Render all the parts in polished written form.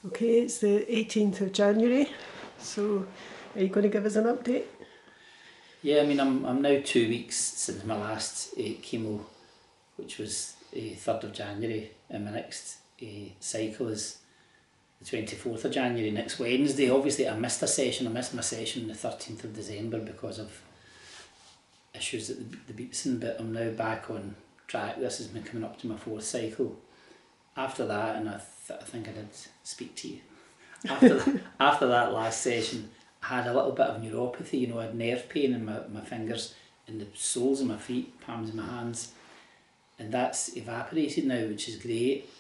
Okay, it's the 18th of January, so are you going to give us an update? Yeah, I mean, I'm now 2 weeks since my last chemo, which was 3rd of January, and my next cycle is the 24th of January, next Wednesday. Obviously, I missed my session the 13th of December because of issues at the Beatson, but I'm now back on track. This is me coming up to my 4th cycle. After that, and I think I did speak to you, after that last session, I had a little bit of neuropathy, you know, I had nerve pain in my fingers, in the soles of my feet, palms of my hands, and that's evaporated now, which is great.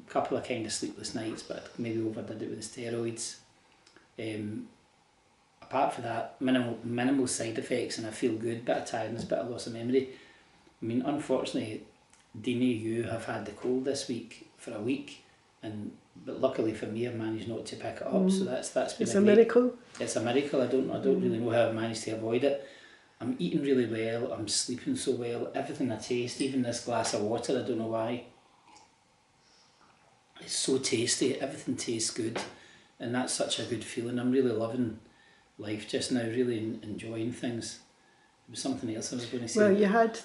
Couple of kind of sleepless nights, but maybe overdid it with the steroids. Apart from that, minimal side effects, and I feel good, bit of tiredness, bit of loss of memory. I mean, unfortunately, Deanie, you have had the cold this week for a week, but luckily for me, I've managed not to pick it up. So that's been it's a miracle. It's a miracle. I don't really know how I've managed to avoid it. I'm eating really well. I'm sleeping so well. Everything I taste, even this glass of water, I don't know why. It's so tasty. Everything tastes good, and that's such a good feeling. I'm really loving life just now. Really enjoying things. It was something else I was going to say. Well, you had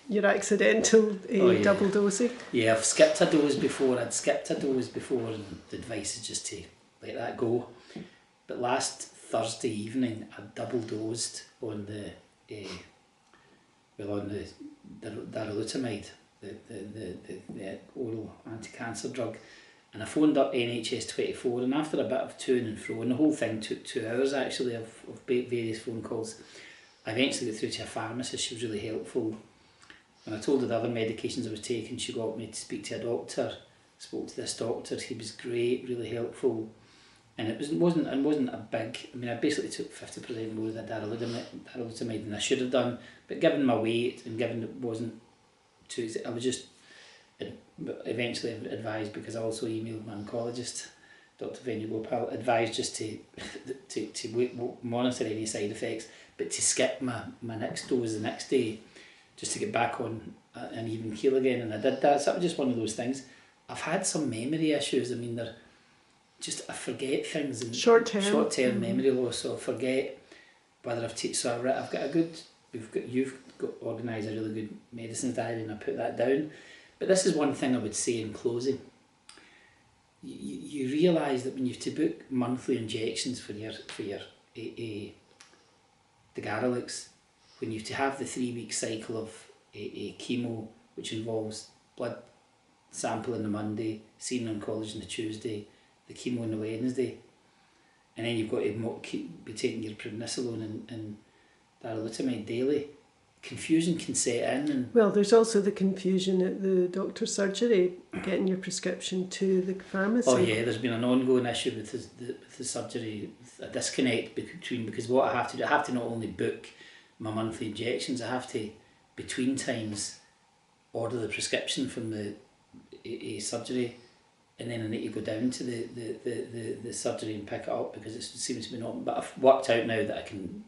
your accidental double dosing. Yeah, I've skipped a dose before. I'd skipped a dose before, and the advice is just to let that go. But last Thursday evening, I double dosed on the darolutamide, the oral anti-cancer drug, and I phoned up NHS 24, and after a bit of to and fro, and the whole thing took 2 hours actually of various phone calls, I eventually got through to a pharmacist. She was really helpful. When I told her the other medications I was taking, she got me to speak to a doctor. Spoke to this doctor. He was great, really helpful. And it wasn't a big. I mean, I basically took 50% more of the darolutamide than I should have done. But given my weight and given it wasn't too, I was just eventually advised, because I also emailed my oncologist, Dr. Venugopal, advised just to monitor any side effects, but to skip my next dose the next day, just to get back on an even keel again, and I did that. So it was just one of those things. I've had some memory issues. I mean, they're just, I forget things, and short-term memory loss, so I forget whether I've taken, so I've got a good, you've got organised a really good medicines diary, and I put that down. But this is one thing I would say in closing. You realise that when you have to book monthly injections for your the Garrelix, when you have to have the 3-week cycle of chemo, which involves blood sample on the Monday, seeing an oncologist on the Tuesday, the chemo on the Wednesday, and then you've got to be taking your prednisolone and darolutamide daily. Confusion can set in. And well, there's also the confusion at the doctor's surgery, getting your prescription to the pharmacy. Oh yeah, there's been an ongoing issue with the surgery, a disconnect between, because what I have to do, I have to not only book my monthly injections, I have to, between times, order the prescription from the surgery, and then I need to go down to the surgery and pick it up, because it seems to be not. But I've worked out now that I can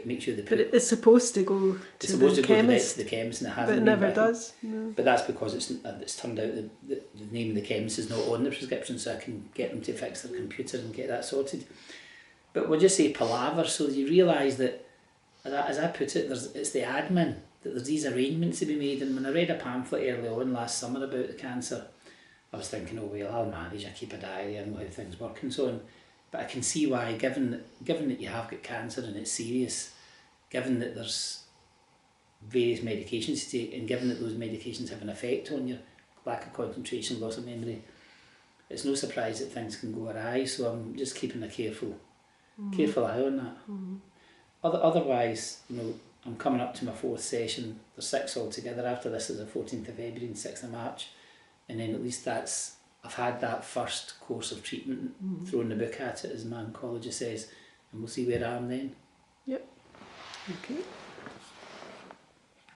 make sure they put. But it's supposed to go to the chemist, and it hasn't. But it never does. No. But that's because it's turned out the name of the chemist is not on the prescription, so I can get them to fix their computer and get that sorted. But we'll just say palaver. So you realise that, as I put it, it's the admin, that there's these arrangements to be made. And when I read a pamphlet early on last summer about the cancer, I was thinking, oh well, I'll manage, I keep a diary, I know how things work and so on. But I can see why, given that you have got cancer and it's serious, given that there's various medications to take, and given that those medications have an effect on your lack of concentration, loss of memory, it's no surprise that things can go awry. So I'm just keeping a careful eye on that. Otherwise, you know, I'm coming up to my 4th session. There's 6 altogether. After this is the 14th of February and 6th of March. And then at least I've had that first course of treatment, throwing the book at it, as my oncologist says, and we'll see where I am then. Yep. Okay.